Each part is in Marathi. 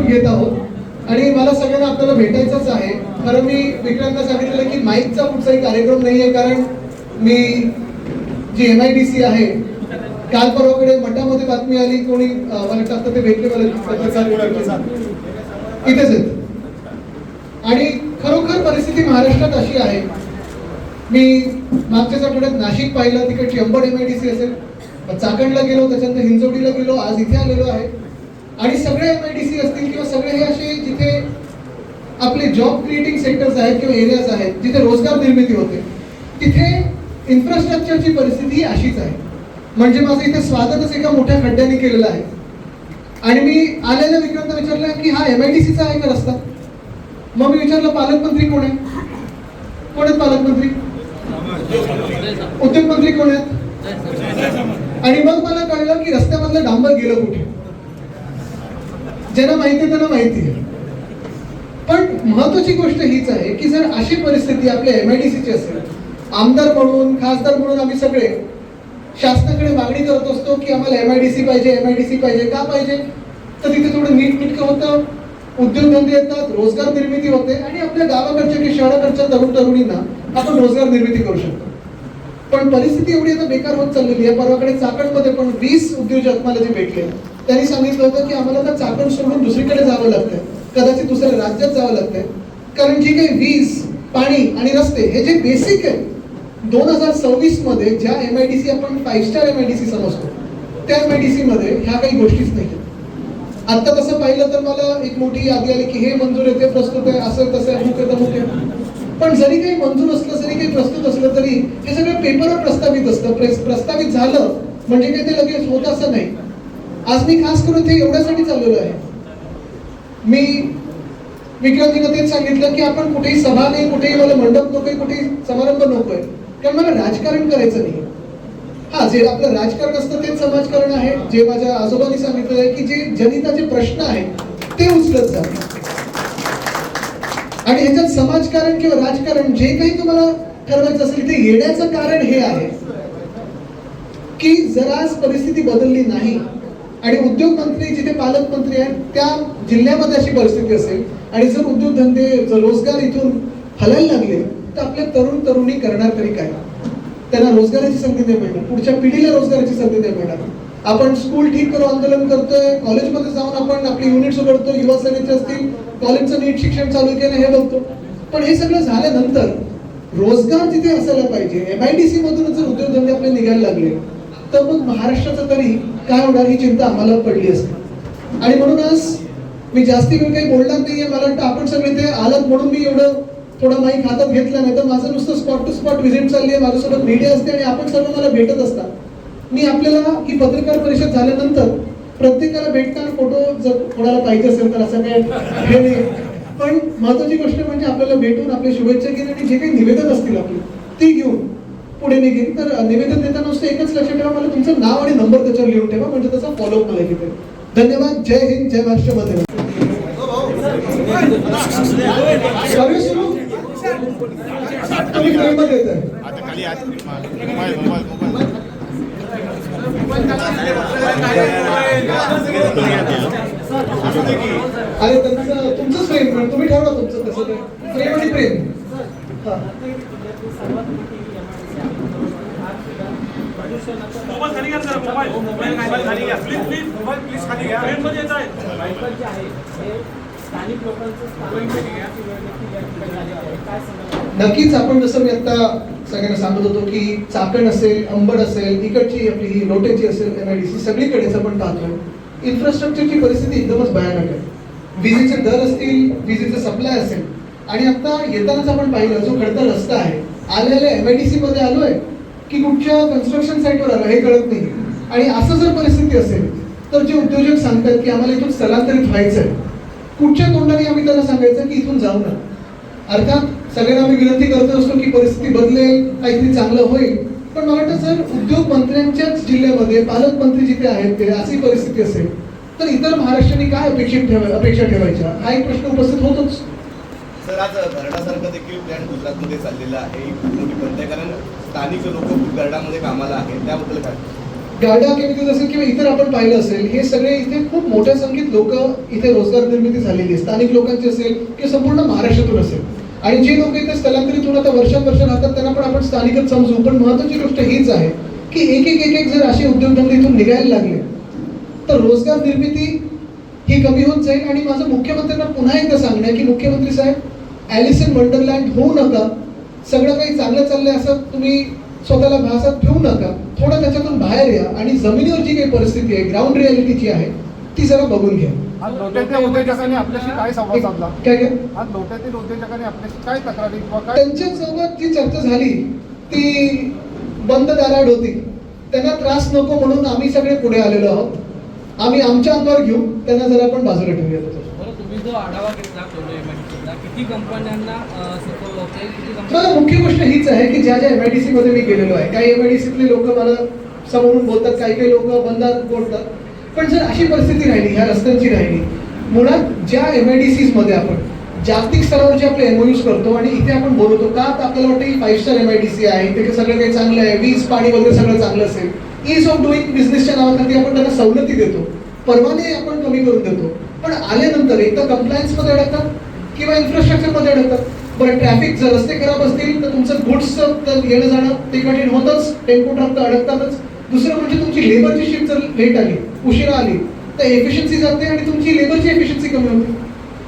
आपण घेत आहोत आणि मला सगळ्यांना आपल्याला भेटायचंच आहे. खरं मी विक्रांतला सांगितलेलं की माईकचा कुठचाही कार्यक्रम नाहीये, कारण मी जी MIDC आहे, काल परवाकडे मठामध्ये बातमी आली, कोणी मला टाकतं ते भेटले मला पत्रकार इथेच आहेत. आणि खरोखर परिस्थिती महाराष्ट्रात अशी आहे. मी मागच्याच आठवड्यात नाशिक पाहिलं, तिकडची अंबड MIDC असेल, चाकणला गेलो, त्याच्यानंतर हिंजवडीला गेलो, आज इथे आलेलो आहे. आणि सगळे MIDC असतील किंवा सगळे हे असे जिथे आपले जॉब क्रिएटिंग सेक्टर्स आहेत किंवा एरियाज आहेत, जिथे रोजगार निर्मिती होते, तिथे इन्फ्रास्ट्रक्चरची परिस्थिती अशीच आहे. म्हणजे माझं इथे स्वागतच एका मोठ्या खड्ड्याने केलेलं आहे. आणि मी आलेल्या विक्रांत विचारलं की हा MIDCचा आहे का रस्ता? मग मी विचारलं पालकमंत्री कोण आहे? कोण आहेत पालकमंत्री? उद्योगमंत्री कोण आहेत? आणि मग मला कळलं की रस्त्यामधलं डांबर गेलं कुठे. ज्यांना माहिती त्यांना माहिती आहे. पण महत्वाची गोष्ट हीच आहे की जर अशी परिस्थिती आपल्या MIDCची असेल, आमदार म्हणून खासदार म्हणून आम्ही सगळे शासनाकडे मागणी करत असतो की आम्हाला MIDC पाहिजे, MIDC पाहिजे. का पाहिजे? तर तिथे थोडं नीटनेटकं होतं, उद्योगधंदे येतात, रोजगार निर्मिती होते आणि आपल्या गावाकडच्या की शहराकडच्या तरुण तरुणींना आपण रोजगार निर्मिती करू शकतो. पण परिस्थिती एवढी आता बेकार होत चाललेली आहे. परवाकडे चाकणमध्ये पण 20 उद्योजक मला जे भेटले, त्यांनी सांगितलं होतं की आम्हाला आता चाकण सोडून दुसरीकडे जावं लागतंय, कदाचित दुसऱ्या राज्यात जावं लागतंय. कारण जी काही वीज, पाणी आणि रस्ते हे जे बेसिक आहे, 2026 मध्ये ज्या MIDC आपण 5 स्टार MIDC समजतो, त्या MIDC मध्ये ह्या काही गोष्टीच नाही. आता तसं पाहिलं तर मला एक मोठी यादी आली की हे मंजूर आहे, ते प्रस्तुत आहे, असं तसं अमुक आहे तमुक आहे. पण जरी काही मंजूर असलं, जरी काही प्रस्तुत असलं, तरी हे सगळं पेपरवर प्रस्तावित असतं. प्रस्तावित झालं म्हणजे काही ते लगेच होत असं नाही. आज मी खास करून ते एवढ्यासाठी चाललेलो आहे. मी विक्रांतीला तेच सांगितलं की आपण कुठेही सभा नाही, कुठेही मला मंडप नकोय, कुठेही समारंभ नकोय, कारण मला राजकारण करायचं नाही. हा, जे आपलं राजकारण असतं तेच समाजकारण आहे. जे माझ्या आजोबांनी सांगितलं आहे की जे जनहिताचे प्रश्न आहेत ते उचलत जा. आणि ह्याच्यात समाजकारण किंवा राजकारण जे काही तुम्हाला ठरवायचं असेल, ते येण्याचं कारण हे आहे की जर आज परिस्थिती बदलली नाही आणि उद्योग मंत्री जिथे पालकमंत्री आहेत त्या जिल्ह्यामध्ये अशी परिस्थिती असेल आणि जर उद्योगधंदे, जर रोजगार इथून हलायला लागले, तर आपल्या तरुण तरुणी करणार तरी काय? त्यांना रोजगाराची संधी नाही मिळणार, पुढच्या पिढीला रोजगाराची संधी नाही मिळणार. आपण स्कूल ठीक करू आंदोलन करतोय, कॉलेजमध्ये जाऊन आपण आपली युनिट्स उघडतो, युवा सेनेचे असतील, कॉलेजचं नीट शिक्षण चालू केलं हे बघतो. पण हे सगळं झाल्यानंतर रोजगार जिथे असायला पाहिजे, MIDC मधूनच जर उद्योगधंदे आपले निघायला लागले, तर मग महाराष्ट्राचं तरी काय होणार ही चिंता आम्हाला पडली असते. आणि म्हणूनच मी जास्ती वेळ काही बोलणार नाहीये. मला वाटतं आपण सगळे ते आलात म्हणून मी एवढं थोडा माईक हातात घेतला, नाही तर माझं नुसतं स्पॉट टू स्पॉट व्हिजिट चालली आहे, माझ्यासोबत मीडिया असते आणि आपण सर्व मला भेटत असतात. मी आपल्याला ही पत्रकार परिषद झाल्यानंतर प्रत्येकाला भेटणार, फोटो जर कोणाला पाहिजे असेल तर असं काय हे नाही. पण महत्वाची गोष्ट म्हणजे आपल्याला भेटून आपल्या शुभेच्छा घेणं आणि जे काही निवेदन असतील आपली ती घेऊन पुढे निघेल. तर निवेदन देताना नुसतं एकच लक्षात ठेवा, मला तुमचं नाव आणि नंबर त्याच्यावर लिहून ठेवा, म्हणजे त्याचा फॉलोअप मला घेते. धन्यवाद. जय हिंद, जय महाराष्ट्र. मध्ये तुम्ही फ्रेममध्ये येत आहे. अरे त्यांचं तुमचंच प्रेम, तुम्ही ठरवा तुमचं कसं ते प्रेम आणि प्रेम. नक्कीच आपण जसं मी आता सगळ्यांना सांगत होतो की चाकण असेल, अंबड असेल, इकडची आपली ही लोटेची असेल, MIDC सगळीकडेच आपण पाहतोय इन्फ्रास्ट्रक्चरची परिस्थिती एकदमच भयानक आहे. विजेचे दर असतील, विजेचे सप्लाय असेल, आणि आता येतानाच आपण पाहिलं जो खडतर रस्ता आहे, आलेल्या MIDC मध्ये आलोय की कुठच्या कन्स्ट्रक्शन साईटवर आलो हे कळत नाही. आणि असं जर परिस्थिती असेल तर जे उद्योजक सांगतात की आम्हाला इथून स्थलांतरित व्हायचंय, कुठच्या तोंडाने आम्ही त्यांना सांगायचं की इथून जाऊ ना? अर्थात सगळ्यांना आम्ही विनंती करत असतो की परिस्थिती बदलेल, काहीतरी चांगलं होईल. पण मला वाटतं जर उद्योग मंत्र्यांच्याच जिल्ह्यामध्ये पालकमंत्री जिथे आहेत ते अशी परिस्थिती असेल, तर इतर महाराष्ट्राने काय अपेक्षा ठेवायच्या हा एक प्रश्न उपस्थित होतोच. सर, आज गरडासारखं देखील प्लॅन गुजरातमध्ये चाललेला आहे, खूप मोठी बंद आहे, कारण स्थानिक लोक खूप गरडामध्ये कामाला आहेत, त्याबद्दल काय? गार्डा केमिकल्स असेल किंवा इतर आपण पाहिलं असेल, हे सगळे इथे खूप मोठ्या संख्येत लोक इथे रोजगार निर्मिती झालेली आहे. स्थानिक लोकांची असेल किंवा संपूर्ण महाराष्ट्रातून असेल. आणि जे लोक इथे स्थलांतरित होऊन आता वर्षानुवर्ष राहतात त्यांना पण आपण स्थानिकच समजू. पण महत्वाची गोष्ट हीच आहे की एक जर असे उद्योगधंदे इथून निघायला लागले तर रोजगार निर्मिती ही कमी होत जाईल. आणि माझं मुख्यमंत्र्यांना पुन्हा एकदा सांगणं आहे की मुख्यमंत्री साहेब, ॲलिस इन वंडरलँड होऊ नका. सगळं काही चांगलं चाललंय असं तुम्ही स्वतःला भासात ठेवू नका. थोडं त्याच्यातून बाहेर या आणि जमिनीवर जी काही परिस्थिती आहे, ग्राउंड रियालिटी जी आहे ती जरा बघून घ्या. आज लोट्यातील उद्योजकांनी आपल्याशी काय संवाद साधला? काय आज लोट्यातील उद्योजकांनी आपल्याशी काय तक्रारी किंवा काय त्यांच्यासोबत जी चर्चा झाली ती बंद दाराआड होती. त्यांना त्रास नको म्हणून आम्ही सगळे पुढे आलेलो आहोत. आम्ही आमच्या अंगावर घेऊ, त्यांना जरा आपण बाजूला ठेवूया. बरं, तुम्ही जो आढावा घेतला एमआयडीसीचा, किती कंपन्यांना सुचवलं होतं, किती मला कंपन्या मुख्य गोष्ट हीच आहे की ज्या एमआयडीसी मध्ये मी गेलेलो आहे, काही एमआयडीसीतले लोक मला समोरून बोलतात, काही लोक बंदात बोलतात. पण जर अशी परिस्थिती राहिली, ह्या रस्त्यांची राहिली, मुळात ज्या एमआयडीसीज मध्ये आपण जागतिक स्तरावर जे आपले एमओयूज करतो आणि इथे आपण बोलवतो का, तर आपल्याला वाटतं की 5 स्टार एमआयडीसी आहे, इथे सगळं काही चांगलं आहे, वीज पाणी वगैरे सगळं चांगलं असेल. ईज ऑफ डुईंग बिझनेसच्या नावाखाली आपण त्यांना सवलती देतो, परवाने आपण कमी करून देतो. पण आल्यानंतर एकदा कंप्लायन्स मध्ये अडकतात किंवा इन्फ्रास्ट्रक्चर मध्ये अडकतात. बरं, ट्रॅफिक जर रस्ते खराब असतील तर तुमचं गुड्सचं येणं जाणं ते कठीण होतच, टेम्पो ट्रक तर अडकतातच. दुसरं म्हणजे तुमची लेबरची शिफ्ट जर लेट आली, उशिरा आली, तर एफिशियन्सी जाते आणि तुमची लेबरची एफिशियन्सी कमी होते.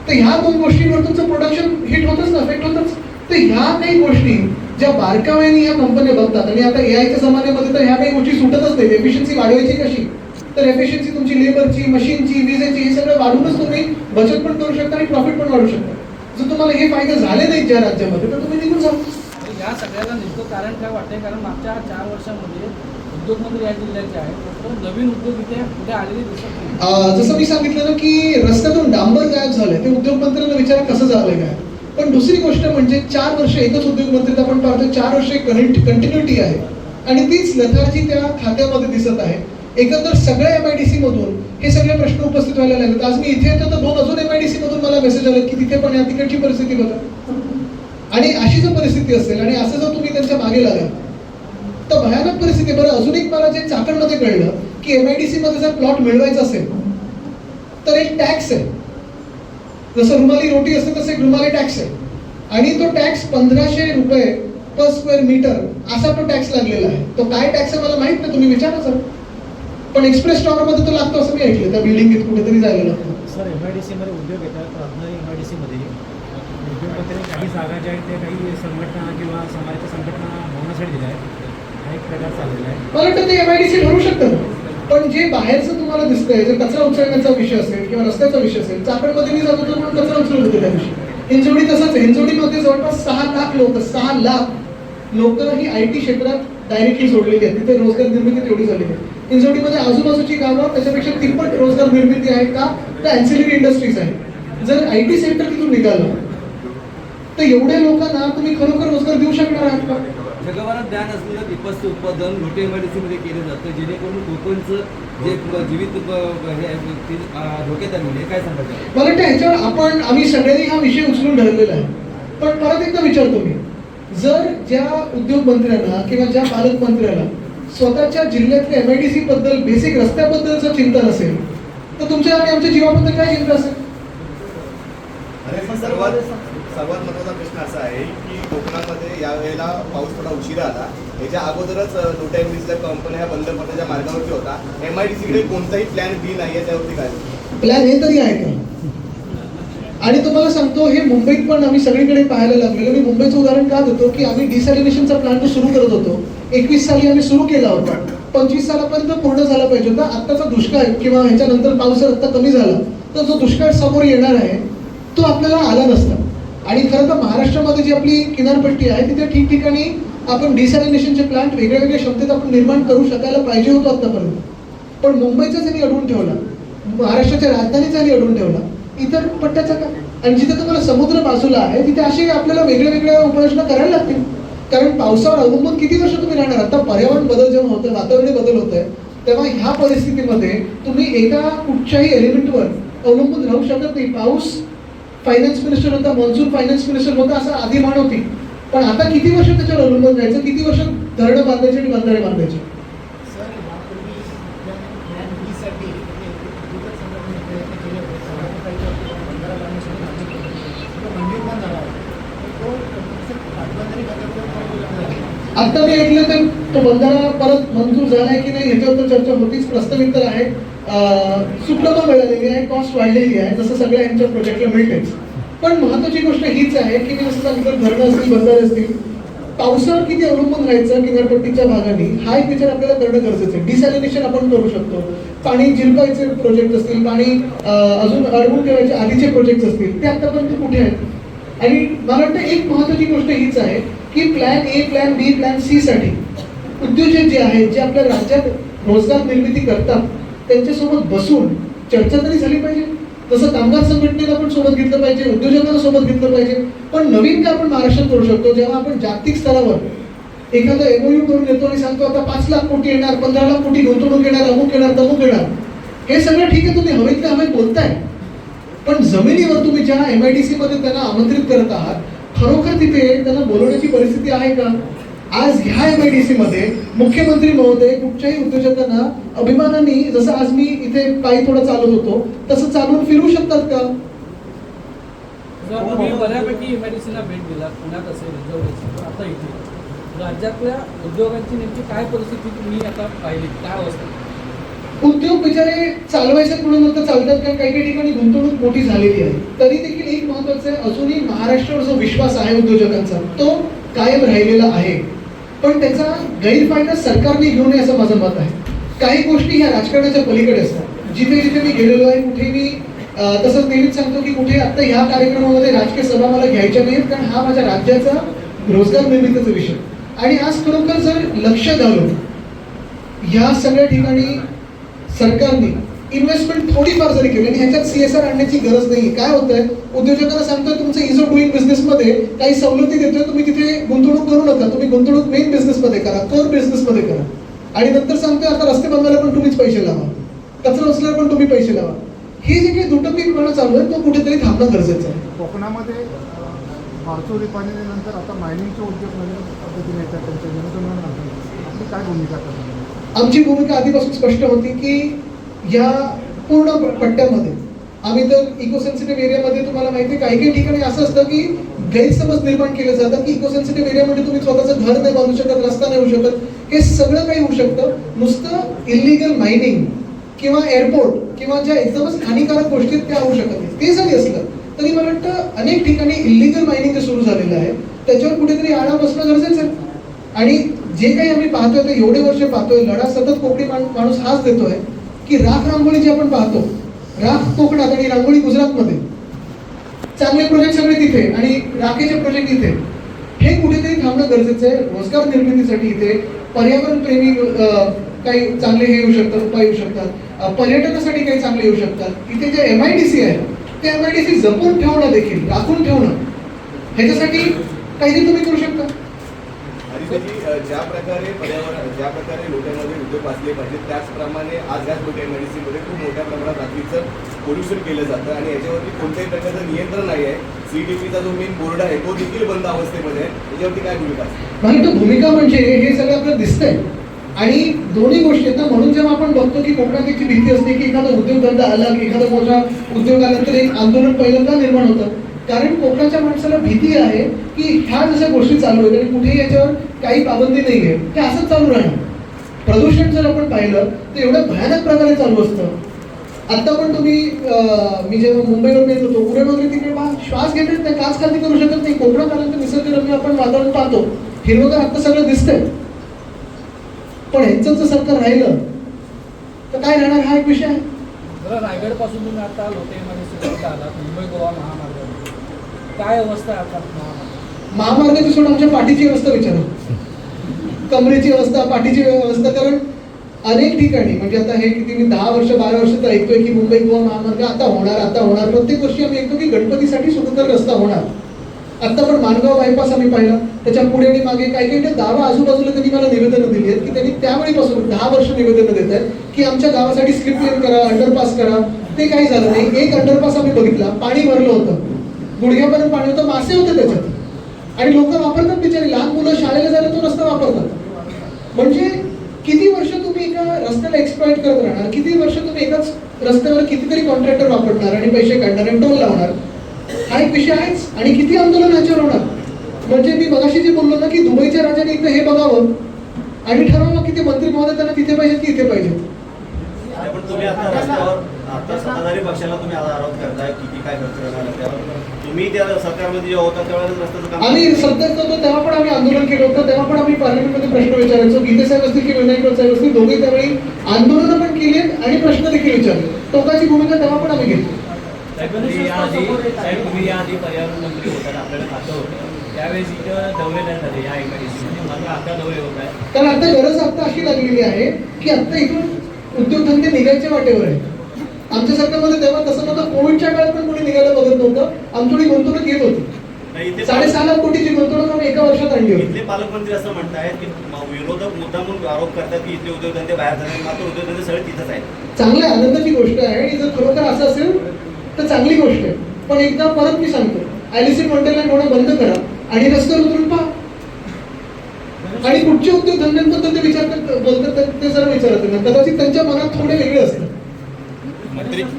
तर ह्या दोन गोष्टींवर तुमचं प्रोडक्शन हिट होतच ना, अफेक्ट होतच. तर ह्या काही गोष्टी ज्या बारकाव्याने ह्या कंपन्या बघतात, आणि आता एआयच्या जमान्यामध्ये तर ह्या काही गोष्टी सुटतच नाही. एफिशियन्सी वाढवायची कशी, तर एफिशियन्सी तुमची लेबरची, मशीनची, विजेची, हे सगळं वाढवूनच तुम्ही बचत पण करू शकता आणि प्रॉफिट पण वाढवू शकता. जर तुम्हाला हे फायदे झाले नाहीत ज्या राज्यामध्ये, तर तुम्ही निघून जा. या सगळ्याला नेमकं कारण काय वाटतंय? कारण मागच्या 4 वर्षामध्ये उद्योगमंत्री या जिल्ह्याचे आहेत, पण नवीन उद्योग इथे पुढे आलेले दिसत नाही. जसं मी सांगितलं ना की रस्त्यातून डांबर गायब झालंय, ते उद्योगमंत्र्यांना विचारा कसं झालंय काय. पण दुसरी गोष्ट म्हणजे 4 वर्ष एकच उद्योगमंत्री आपण पाहतो, 4 वर्ष कंटिन्युटी आहे आणि तीच लथार्जी त्या खात्यामध्ये दिसत आहे. एकंदर सगळ्या एमआयडीसी मधून हे सगळे प्रश्न उपस्थित व्हायला लागलेत. आज मी इथे येतो तर 2 अजून एमआयडीसी मधून मला मेसेज आले की तिथे पण या तिकडची परिस्थिती बघा. आणि अशी जर परिस्थिती असेल आणि असं जर तुम्ही त्यांच्या मागे लागाल तर भयानक परिस्थिती. बरं, अजून एक मला जे चाकणमध्ये कळलं की एमआयडीसी मध्ये जर प्लॉट मिळवायचा असेल तर एक टॅक्स आहे. जसं रुमाली रोटी असते तसं एक रुमाली टॅक्स आहे आणि तो टॅक्स 1500 रुपये पर स्क्वेअर मीटर असा तो टॅक्स लागलेला आहे. तो काय टॅक्स आहे मला माहित नाही, तुम्ही विचारा सर. पण एक्सप्रेस टॉवर मध्ये तो लागतो असं मी ऐकलं, त्या बिल्डिंगीत कुठेतरी जायला लागतो. सर, एमआयडीसी मध्ये उद्योग येतात, तर रत्नागिरी एमआयडीसी मध्ये उद्योगपतींनी काही जागा ज्या आहेत त्या काही संघटना किंवा समाजाच्या संघटना होण्यासाठी दिल्या आहेत. हा एक प्रकार चाललेला आहे. मला वाटतं ते एमआयडीसी ठरू शकतं. पण जे बाहेरचं तुम्हाला दिसतंय, जर कचरा उचलण्याचा विषय असेल किंवा रस्त्याचा विषय असेल, चाकणमध्ये मी जात होतो म्हणून कचरा उचलत होतो त्या दिवशी. हिंजवडी तसंच आहे. हिंजवडीमध्ये जवळपास 6 लाख लोक, 6 लाख लोक ही IT क्षेत्रात डायरेक्टली जोडलेली आहेत. तिथे रोजगार निर्मिती तेवढी झालेली आहे. हिंजवडीमध्ये आजूबाजूची गावं त्याच्यापेक्षा तिप्पट रोजगार निर्मिती आहे का, तर अँसिलरी इंडस्ट्रीज आहे. जर IT सेक्टर तिथून निघालं तर एवढ्या लोकांना तुम्ही खरोखर रोजगार देऊ शकणार आहात का? जगभरात ज्ञान असलेलं दीपकचं उत्पादन लोटे एमआयडीसीमध्ये केलं जातं, जेणेकरून कोकणचं जे जीवित धोक्यात आलेले काय सांगायचं? मला वाटतं ह्याच्यावर आम्ही सगळ्यांनी हा विषय उचलून धरलेला आहे. पण परत एकदा विचारतो मी, जर ज्या उद्योगमंत्र्यांना किंवा ज्या पालकमंत्र्याला स्वतःच्या जिल्ह्यातल्या एमआयडीसी बद्दल, बेसिक रस्त्याबद्दलचं चिंतन असेल, तर तुमच्या आणि आमच्या जीवाबद्दल काय चिंता असेल? सर्वात महत्त्वाचा प्रश्न असा आहे की कोकणामध्ये यावेळेला पाऊस थोडा उशिरा आला. याच्या अगोदरच लोटा एमआयडीसीच्या कंपन्या बंद पडण्याच्या मार्गावरती होता. एमआयडीसीकडे कोणताही प्लॅन बी नाही आहे, त्यावरती काय प्लॅन हे तरी आहे का? आणि तुम्हाला सांगतो, हे मुंबईत पण आम्ही सगळीकडे पाहायला लागलेलो. मी मुंबईचं उदाहरण का देतो की आम्ही डिसॅलिनेशनचा प्लांट सुरू करत होतो. 21 साली आम्ही सुरू केला होता, 25 सालापर्यंत पूर्ण झाला पाहिजे होता. आत्ताचा दुष्काळ किंवा ह्याच्यानंतर पाऊस जर आत्ता कमी झाला तर जो दुष्काळ समोर येणार आहे तो आपल्याला आला नसता. आणि खरं तर महाराष्ट्रामध्ये जी आपली किनारपट्टी आहे तिथे ठिकठिकाणी आपण डिसॅलिनेशनचे प्लांट वेगळ्या वेगळ्या क्षमतेत आपण निर्माण करू शकायला पाहिजे होतो आतापर्यंत. पण मुंबईचाच यांनी अडवून ठेवला, महाराष्ट्राच्या राजधानीचा यांनी अडवून ठेवला, इतर पट्ट्याचा का? आणि जिथे तुम्हाला समुद्र बाजूला आहे तिथे अशी आपल्याला वेगळ्या वेगळ्या उपाययोजना करायला लागतील. कारण पावसावर अवलंबून किती वर्ष तुम्ही राहणार? आता पर्यावरण बदल जेव्हा होतोय, वातावरणी बदल होत आहे, तेव्हा ह्या परिस्थितीमध्ये तुम्ही एका कुठच्याही एलिमेंटवर अवलंबून राहू शकत नाही. पाऊस फायनान्स मिनिस्टर होता, मॉन्सून फायनान्स मिनिस्टर होता, असं आधी मान होती. पण आता किती वर्ष त्याच्यावर अवलंबून राहायचं? किती वर्ष धरणं बांधायची आणि बंधारे बांधायचे? सर, यापूर्वी आता मी ऐकलं तर तो बंधारा परत मंजूर झालाय की नाही ह्याच्यावर तर चर्चा होतीच. प्रस्तावित तर आहे, सुप्रभा मिळालेली आहे, कॉस्ट वाढलेली आहे, जसं सगळ्या यांच्या प्रोजेक्टला मिळतेच. पण महत्वाची गोष्ट हीच आहे की मी जसं सांगितलं, धरणं असतील, बंधारे असतील, पावसावर किती अवलंबून राहायचं किनारपट्टीच्या भागाने, हा एक विचार आपल्याला करणं गरजेचं आहे. डिसॅलिनेशन आपण करू शकतो, पाणी जिरपायचे प्रोजेक्ट असतील, पाणी अजून अडवून ठेवायचे आधीचे प्रोजेक्ट असतील, ते आतापर्यंत कुठे आहेत. आणि मला वाटतं एक महत्वाची गोष्ट हीच आहे की plan A, plan B, plan C साठी उद्योजक जे आहेत, जे आपल्या राज्यात रोजगार निर्मिती करतात, त्यांच्यासोबत बसून चर्चा तरी झाली पाहिजे. तसं कामगार संघटनेला पण सोबत घेतलं पाहिजे, उद्योजकांना सोबत घेतलं पाहिजे. पण नवीन काय आपण महाराष्ट्रात करू शकतो, जेव्हा आपण जागतिक स्तरावर एखादा MOU करून येतो आणि सांगतो आता 5 लाख कोटी येणार, 15 लाख कोटी गुंतवणूक येणार, अमुक येणार, तमुक येणार, हे सगळं ठीक आहे, तुम्ही हवेतल्या हवेत बोलताय. पण जमिनीवर तुम्ही ज्या MIDC मध्ये त्यांना आमंत्रित करत आहात, खरोखर तिथे त्यांना बोलवण्याची परिस्थिती आहे का? आज ह्या MIDC मध्ये मुख्यमंत्री महोदय कुठच्याही उद्योजकांना अभिमानाने, जसं आज मी इथे पायी थोडं चालत होतो तसं चालून फिरू शकतात का? जर तुम्ही बऱ्यापैकी MIDC ला भेट दिला, पुण्यात असेल, जवळ असेल, आता इथे राज्यातल्या उद्योगांची नेमकी काय परिस्थिती तुम्ही आता पाहिली, काय अवस्था? उद्योग बिचारे चालवायचे म्हणून तर चालतात, कारण काही काही ठिकाणी गुंतवणूक मोठी झालेली आहे. तरी देखील एक महत्वाचं आहे, अजूनही महाराष्ट्रावर जो विश्वास आहे उद्योजकांचा तो कायम राहिलेला आहे. पण त्याचा गैरफायदा सरकारने घेऊ नये असं माझं मत आहे. काही गोष्टी ह्या राजकारणाच्या पलीकडे असतात. जिथे जिथे मी गेलेलो आहे, कुठे मी तसंच नेहमीच सांगतो की कुठे आता ह्या कार्यक्रमामध्ये राजकीय सभा मला घ्यायच्या नाहीत, कारण हा माझ्या राज्याचा रोजगार निर्मितीचा विषय. आणि आज खरोखर जर लक्ष घालून ह्या सगळ्या ठिकाणी सरकारने इन्व्हेस्टमेंट थोडीफार जरी केली, आणि ह्याच्यात CSR आणण्याची गरज नाही. काय होतंय, उद्योजकांना सांगतोय तुमचं इज ऑफ डुईंग बिझनेसमध्ये काही सवलती देतोय, तुम्ही तिथे गुंतवणूक करू नका, तुम्ही गुंतवणूक मेन बिझनेसमध्ये करा, कोर बिझनेसमध्ये करा. आणि नंतर सांगतोय आता रस्ते बनवायला पण तुम्हीच पैसे लावा, कचरा उचलायला पण तुम्ही पैसे लावा. हे जे काही दुटप्पीपणा चालू आहे तो कुठेतरी थांबणं गरजेचं आहे. कोकणामध्ये मार्चो रिफायनरीनंतर आता मायनिंगचे उद्योग नवीन पद्धतीने येतात, त्यांच्या जनसंघटना आपली काय भूमिका करणार? आमची भूमिका आधीपासून स्पष्ट होती की या पूर्ण पट्ट्यामध्ये आम्ही तर इको सेन्सिटिव्ह एरियामध्ये, तुम्हाला माहिती आहे काही काही ठिकाणी असं असतं की गैरसमज निर्माण केले जातात की इको सेन्सिटिव्ह एरियामध्ये तुम्ही स्वतःचं घर नाही बांधू शकत, रस्ता नाही होऊ शकत. हे सगळं काही होऊ शकतं नुसतं इलिगल मायनिंग किंवा एअरपोर्ट किंवा ज्या एकदमच हानिकारक गोष्टी त्या होऊ शकत नाही. ते जरी असलं तरी मला वाटतं अनेक ठिकाणी इलिगल मायनिंग जे सुरू झालेलं आहे त्याच्यावर कुठेतरी आळा बसणं गरजेचं आहे. आणि जे काही आम्ही पाहतोय ते एवढे वर्ष पाहतोय, लढा सतत कोकणी माणूस हाच देतोय की राख रांगोळी जी आपण पाहतो, राख कोकणात आणि रांगोळी गुजरातमध्ये, चांगले प्रोजेक्ट सगळे तिथे आणि राखेचे प्रोजेक्ट इथे. हे कुठेतरी थांबणं गरजेचं आहे. रोजगार निर्मितीसाठी इथे पर्यावरण प्रेमी काही चांगले हे येऊ शकतात, उपाय येऊ शकतात, पर्यटनासाठी काही चांगले येऊ शकतात. इथे जे MIDC आहे ते MIDC जपून ठेवणं, देखील राखून ठेवणं, ह्याच्यासाठी काहीतरी तुम्ही करू शकता. आणि त्याची ज्या प्रकारे लोट्यामध्ये उद्योग वाचले पाहिजे, त्याचप्रमाणे आज ह्याच लोट्या MIDC मध्ये खूप मोठ्या प्रमाणात रात्रीचं पोल्युशन केलं जातं आणि याच्यावरती कोणत्याही प्रकारचं नियंत्रण नाही आहे. CDPचा जो मेन बोर्ड आहे तो देखील बंद अवस्थेमध्ये आहे. याच्यावरती काय भूमिका असते? मला वाटतं भूमिका म्हणजे हे सगळं आपल्याला दिसतंय. आणि दोन्ही गोष्टी आहेत ना, म्हणून जेव्हा आपण बघतो की कोकणात एक भीती असते की एखादा उद्योगधंदा आला, की एखादा मोठा उद्योग आला तर एक आंदोलन पहिल्यांदा निर्माण होतं. कारण कोकणाच्या माणसाला भीती आहे की ह्या जशा गोष्टी चालू आहेत आणि कुठेही याच्यावर काही पाबंदी नाही आहे, ते असंच चालू राहणार. प्रदूषण जर आपण पाहिलं तर एवढ्या भयानक प्रकारे चालू असतं. आता पण तुम्ही मी जेव्हा मुंबईवर येत होतो, पुढे वगैरे तिकडे श्वास घेत नाही, काच खाली करू शकत नाही. कोकणापर्यंत निसर्गरम्य आपण वातावरण पाहतो, हिरवगार आता सगळं दिसतंय. पण ह्यांचं जर सरकार राहिलं तर काय राहणार, हा एक विषय आहे. जरा रायगड पासून तुम्ही आता लोटे MIDC आलात, मुंबई गोवा महामार्ग, काय अवस्था आहे आता महामार्गाची? सोड, आमच्या पाठीची व्यवस्था विचारा, कमरेची व्यवस्था, पाठीची व्यवस्था. कारण अनेक ठिकाणी म्हणजे आता हे किती मी 10 वर्ष 12 वर्ष तर ऐकतोय की मुंबई गोवा महामार्ग आता होणार. प्रत्येक वर्षी आम्ही ऐकतो की गणपतीसाठी सुखकर रस्ता होणार. आता पण माणगाव बायपास आम्ही पाहिला, त्याच्या पुढे आणि मागे काही गावं आजूबाजूला त्यांनी मला निवेदनं दिली आहेत की त्यांनी त्यावेळीपासून 10 वर्ष निवेदनं देत आहेत की आमच्या गावासाठी स्लिप लेन करा, अंडरपास करा. ते काही झालं नाही. एक अंडरपास आम्ही बघितला, पाणी भरलं होतं, गुडघ्यापर्यंत पाणी होतं, मासे होते त्याच्यात, आणि लोक वापरतात बिचारी, लहान मुलं शाळेला जायला तो रस्ता वापरतात. म्हणजे किती वर्ष तुम्ही एका रस्त्याला एक्सप्लॉइट करत राहणार? किती वर्ष तुम्ही एकाच रस्त्यावर कितीतरी कॉन्ट्रॅक्टर वापरणार आणि पैसे काढणार आणि टोल लावणार? हा एक विषय आहेच. आणि किती आंदोलन याच्यावर होणार? म्हणजे मी मगाशी जे बोललो ना की दुबईच्या राजाने एकदा हे बघावं आणि ठरवावं की ते मंत्री महोदय त्यांना तिथे पाहिजेत की इथे पाहिजेत. पण तुम्ही आता रस्त्यावर आता सत्ताधारी पक्षाला तुम्ही आता आरोप करताय की काय खर्च करणार रस्त्यावर. तुम्ही त्या सरकारमध्ये जेव्हा होता त्यावेळेस रस्त्याचं काम आम्ही सत्तेत होतो तेव्हा पण आम्ही आंदोलन केलं होतं, तेव्हा पण आम्ही पार्लमेंटमध्ये प्रश्न विचारायचो. गीते साहेब असतील की विनायक साहेब असतील, दोघे त्यावेळी आंदोलनं पण केली आहेत आणि प्रश्न देखील विचारले. टोकाची भूमिका तेव्हा पण आम्ही घेतली. तुम्ही याआधी पर्यावरण मंत्री होतात, आपल्याला खातं होतं त्यावेळेस इथं दौरे नाही झाले या MIDC मध्ये, मात्र आता दौरे होत आहेत. कारण आता गरज आता अशी लागलेली आहे की आता इथून उद्योगधंदे निघायच्या वाटेवर आहे. आमच्या सरकारमध्ये तेव्हा तसं नव्हतं. कोविडच्या काळात पण कोणी निघायला बघत नव्हतं. आमच्याकडे गुंतवणूक येत होती. नाही, इथे 6.5 लाख कोटीची गुंतवणूक आम्ही एका वर्षात आणली होती. इथले पालकमंत्री असं म्हणतायत की विरोधक मुद्दामून आरोप करतात की इथले उद्योगधंदे बाहेर झाले, मात्र उद्योगधंदे सगळे तिथंच आहेत. चांगल्या आनंदाची गोष्ट आहे आणि जर खरोखर असं असेल तर चांगली गोष्ट आहे. पण एकदा परत मी सांगतो, ॲलिसी मंडलला होणं बंद करा आणि रस्त्यावर उतरून पहा. आणि कुठचे उद्योगधंद्यांबद्दल ते विचार बोलतात ते जरा विचारत नाही. कदाचित त्यांच्या मनात थोडे वेगळे असतात.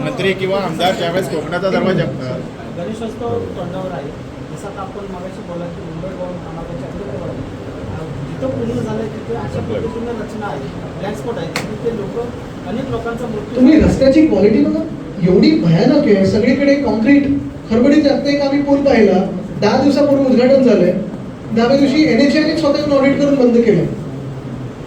मंत्री किंवा आमदार ज्यावेळेस कोकणाचा दरवाजा गणेशोत्सव तोंडावर आहे. जसं आता आपण मगाशी बोला की मुंबई गोवा महामार्गाच्या अलीकडे जिथं पूर्ण झालं तिथे अशा पद्धतीने रचना आहे, ब्लॅक स्पॉट आहे, तिथे लोक अनेक लोकांचा मृत्यू. तुम्ही रस्त्याची क्वालिटी बघा, एवढी भयानक आहे. सगळीकडे कॉन्क्रीट खडबडीत. आता एक आम्ही पूल पाहिला, 10 दिवसापूर्वी उद्घाटन झालंय. 10व्या दिवशी NHAI स्वतःहून ऑडिट करून बंद केलं.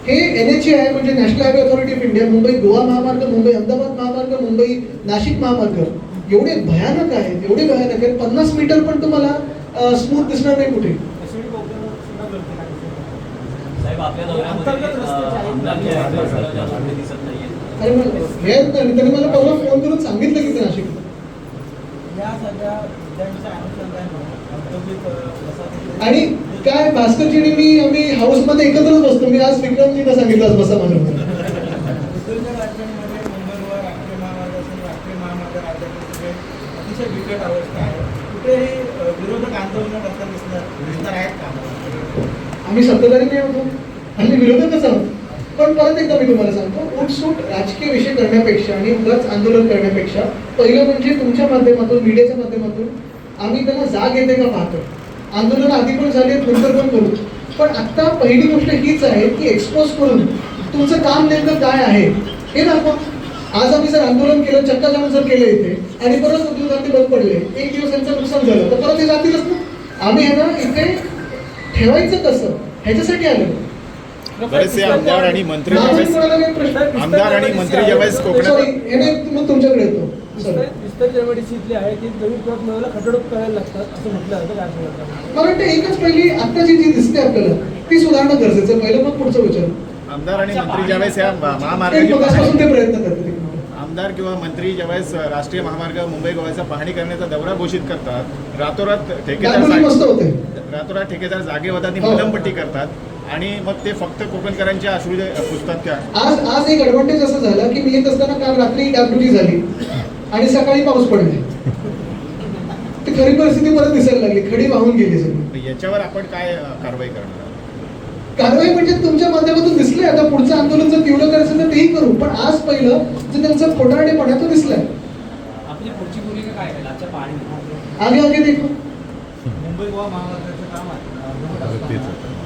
हे NHAI म्हणजे national highway authority of India, Mumbai Goa महामार्ग, मुंबई अहमदाबाद महामार्ग, मुंबई नाशिक महामार्ग एवढे भयानक आहेत, एवढे भयानक आहेत. 50 मीटर पण तुम्हाला स्मूथ दिसणार नाही कुठे. साहेब आपल्या दौऱ्यामध्ये आमदार जे आहेत ते सरळ जास्त दिसत नाहीये. अरे मग हे त्यांनी मला परवा फोन करून सांगितलं की ते नाशिक. या सगळ्या मुद्द्यांच्या अनुषंगाने औद्योगिक वसाहती आणि काय भास्करजीने मी आम्ही हाऊसमध्ये एकत्रच बसतो. मी आज विक्रमजींना सांगितलं आज बसा माझ्यामध्ये. उद्योजक राज्यांमध्ये मुंबईवर राष्ट्रीय महामार्ग असेल, राष्ट्रीय महामार्ग राज्यातील अतिशय बिकट अवस्था आहे. कुठेही विरोधक आंदोलन करताना दिसणार आहेत का? आम्ही सत्ताधारी नाही होतो, आम्ही विरोधकच आहोत. पण परत एकदा मी तुम्हाला सांगतो, उठसूट राजकीय विषय करण्यापेक्षा आणि उगाच आंदोलन करण्यापेक्षा पहिलं म्हणजे तुमच्या माध्यमातून, मीडियाच्या माध्यमातून आम्ही त्यांना जाग येते का पाहतो. आंदोलन आधी पण झाले, नंतर पण करू. पण आता पहिली गोष्ट हीच आहे की एक्सपोज करून तुमचं काम नेमकं काय आहे हे दाखवा. आज आम्ही जर आंदोलन केलं, चक्काजाम जर केलं इथे आणि परत उद्योगांनी बंद पडले, एक दिवस यांचं नुकसान झालं तर परत हे जातीलच ना. आम्ही ह्यांना इथे ठेवायचं कसं ह्याच्यासाठी आलो. बरेचसे आमदार आणि मंत्री ज्यावेळेस कोकणात सॉरी हे मग तुमच्याकडे येतो. विस्तारित MIDC इथली आहे ती नवीन प्लॉट मिळायला खड्डोड करायला लागतात असं म्हटलं जातं. काय सांगतात? मला वाटतं एकच पहिली आत्ताची जी दिसते आपल्याला ती सुधारणं गरजेचं आहे. पहिलं मग पुढचं विचार. आमदार आणि मंत्री ज्यावेळेस या एक महामार्गाची मगासपासून ते प्रयत्न करतात. आमदार किंवा मंत्री ज्यावेळेस राष्ट्रीय महामार्ग मुंबई गोव्याचा पाहणी करण्याचा दौरा घोषित करतात, रातोरात दाखवली मस्त होते. ठेकेदार जागे होतात आणि हो. मलमपट्टी करतात आणि मग ते फक्त कोकणकरांच्या अश्रू पुसतात का? आज एक ऍडव्हान्टेज असं झाला की मी येत असताना काल रात्री डागडुजी झाली आणि सकाळी पाऊस पडले. ती खरी परिस्थिती परत दिसायला लागली, खडी वाहून गेली सगळी. याच्यावर आपण काय कारवाई करणार? कारवाई म्हणजे तुमच्या माध्यमातून दिसलंय. आता पुढचं आंदोलन जर तीव्र करायचं तर तेही करू. पण आज पहिलं जे त्यांचा खोटारडेपणा तो दिसलाय. आपली पुढची भूमिका काय आहे? आजच्या पाहणी आगे आगे देखो. मुंबई गोवा महामार्गाचं काम आहे,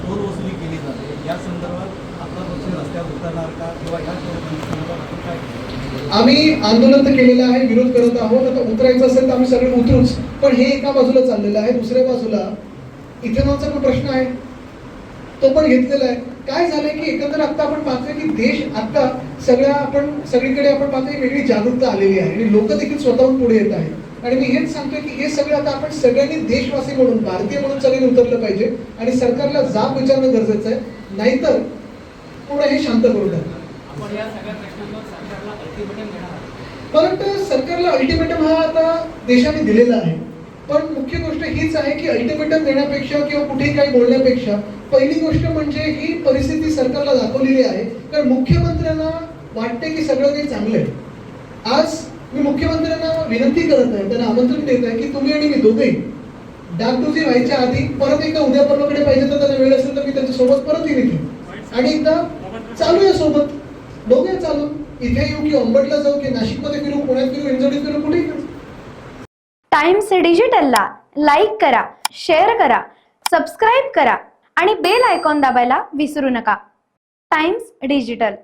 टोल वसुली केली जाते. या संदर्भात आपला पक्ष रस्त्यावर उतरणार का किंवा या संदर्भात आपण काय केलं? आम्ही आंदोलन तर केलेलं आहे, विरोध करत आहोत. आता उतरायचं असेल तर आम्ही सगळे उतरूच. पण हे एका बाजूला चाललेलं आहे, दुसऱ्या बाजूला इथेनॉलचा पण प्रश्न आहे, तो पण घेतलेला आहे. काय झालंय की एकंदर आता आपण पाहतोय की देश आता सगळीकडे आपण पाहतोय वेगळी जागरूकता आलेली आहे आणि लोक देखील स्वतःहून पुढे येत आहेत. आणि मी हेच सांगतोय की हे सगळं आता आपण सगळ्यांनी देशवासी म्हणून, भारतीय म्हणून सगळ्यांनी उतरलं पाहिजे आणि सरकारला जाब विचारणं गरजेचं आहे. नाहीतर पुढे हे शांत करू द्या. आपण या सगळ्या प्रश्नांवर सरकारला अल्टिमेटम देणार आहोत. परंतु सरकारला अल्टिमेटम हा आता देशाने दिलेला आहे. पण मुख्य गोष्ट हीच आहे की अल्टिमेटम देण्यापेक्षा किंवा कुठेही काही बोलण्यापेक्षा पहिली गोष्ट म्हणजे ही परिस्थिती सरकारला दाखवलेली आहे. कारण मुख्यमंत्र्यांना वाटते की सगळं काही चांगलं आहे. आज मी मुख्यमंत्र्यांना विनंती करत आहे, त्यांना आमंत्रण देत आहे की तुम्ही आणि मी दोघेही डागडुजी व्हायच्या आधी परत एकदा उद्या परवाकडे पाहिजे तर त्यांना वेळ असेल तर मी त्यांच्यासोबत परत येईन इथे आणि एकदा चालूया सोबत, बघूया चालू. इथे येऊ की अंबडला जाऊ की नाशिकमध्ये फिरू, पुण्यात फिरू, हिंजवडीत फिरू, कुठेही फिरू. टाइम्स डिजिटलला लाईक करा, शेअर करा, सबस्क्राईब करा आणि बेल आयकॉन दाबायला विसरू नका. Times digital.